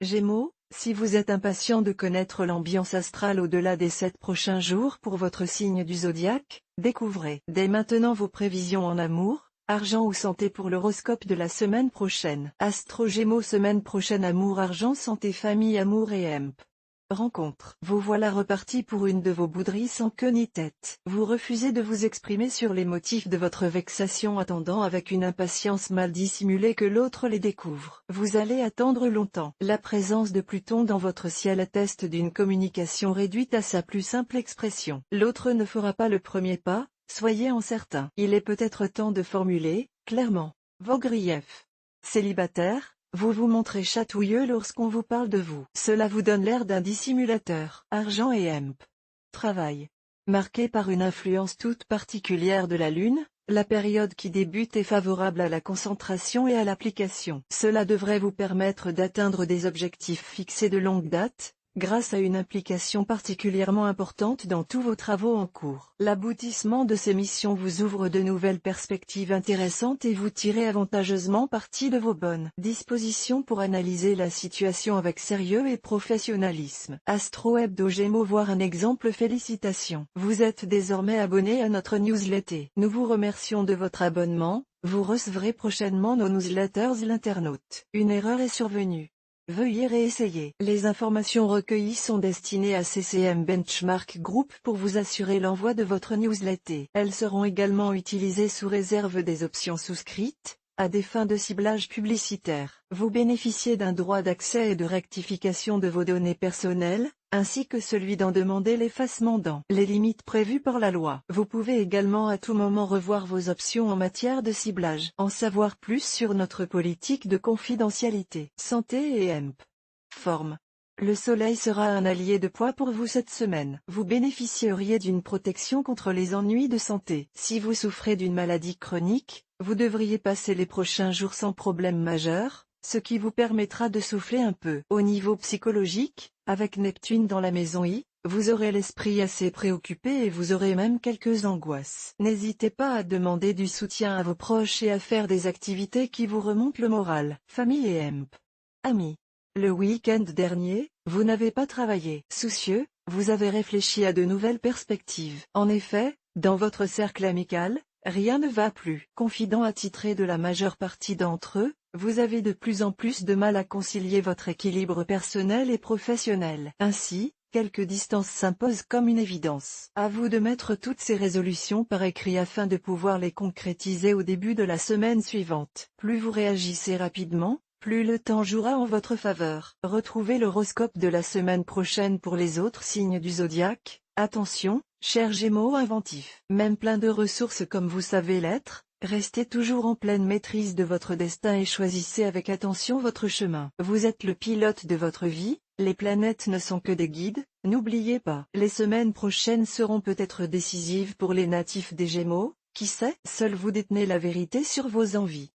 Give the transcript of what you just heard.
Gémeaux, si vous êtes impatient de connaître l'ambiance astrale au-delà des 7 prochains jours pour votre signe du zodiaque, découvrez dès maintenant vos prévisions en amour, argent ou santé pour l'horoscope de la semaine prochaine. Astro Gémeaux, semaine prochaine, amour, argent, santé, famille, amour et EMP. Rencontre. Vous voilà reparti pour une de vos bouderies sans queue ni tête. Vous refusez de vous exprimer sur les motifs de votre vexation, attendant avec une impatience mal dissimulée que l'autre les découvre. Vous allez attendre longtemps. La présence de Pluton dans votre ciel atteste d'une communication réduite à sa plus simple expression. L'autre ne fera pas le premier pas, soyez en certain. Il est peut-être temps de formuler, clairement, vos griefs. Célibataire, vous vous montrez chatouilleux lorsqu'on vous parle de vous. Cela vous donne l'air d'un dissimulateur. Argent et EMP. Travail. Marqué par une influence toute particulière de la Lune, la période qui débute est favorable à la concentration et à l'application. Cela devrait vous permettre d'atteindre des objectifs fixés de longue date, grâce à une implication particulièrement importante dans tous vos travaux en cours. L'aboutissement de ces missions vous ouvre de nouvelles perspectives intéressantes et vous tirez avantageusement parti de vos bonnes dispositions pour analyser la situation avec sérieux et professionnalisme. Astro Hebdo Gémeaux, voir un exemple, félicitations. Vous êtes désormais abonné à notre newsletter. Nous vous remercions de votre abonnement, vous recevrez prochainement nos newsletters. L'internaute. Une erreur est survenue. Veuillez réessayer. Les informations recueillies sont destinées à CCM Benchmark Group pour vous assurer l'envoi de votre newsletter. Elles seront également utilisées sous réserve des options souscrites, à des fins de ciblage publicitaire. Vous bénéficiez d'un droit d'accès et de rectification de vos données personnelles, ainsi que celui d'en demander l'effacement dans les limites prévues par la loi. Vous pouvez également à tout moment revoir vos options en matière de ciblage. En savoir plus sur notre politique de confidentialité. Santé et EMP. Forme. Le soleil sera un allié de poids pour vous cette semaine. Vous bénéficieriez d'une protection contre les ennuis de santé. Si vous souffrez d'une maladie chronique, vous devriez passer les prochains jours sans problème majeur, ce qui vous permettra de souffler un peu. Au niveau psychologique, avec Neptune dans la maison I, vous aurez l'esprit assez préoccupé et vous aurez même quelques angoisses. N'hésitez pas à demander du soutien à vos proches et à faire des activités qui vous remontent le moral. Famille et EMP. Amis. Le week-end dernier, vous n'avez pas travaillé. Soucieux, vous avez réfléchi à de nouvelles perspectives. En effet, dans votre cercle amical, rien ne va plus. Confident attitré de la majeure partie d'entre eux, vous avez de plus en plus de mal à concilier votre équilibre personnel et professionnel. Ainsi, quelques distances s'imposent comme une évidence. À vous de mettre toutes ces résolutions par écrit afin de pouvoir les concrétiser au début de la semaine suivante. Plus vous réagissez rapidement, plus le temps jouera en votre faveur. Retrouvez l'horoscope de la semaine prochaine pour les autres signes du zodiaque. Attention, chers Gémeaux inventifs. Même plein de ressources comme vous savez l'être, restez toujours en pleine maîtrise de votre destin et choisissez avec attention votre chemin. Vous êtes le pilote de votre vie, les planètes ne sont que des guides, n'oubliez pas. Les semaines prochaines seront peut-être décisives pour les natifs des Gémeaux, qui sait, seul vous détenez la vérité sur vos envies.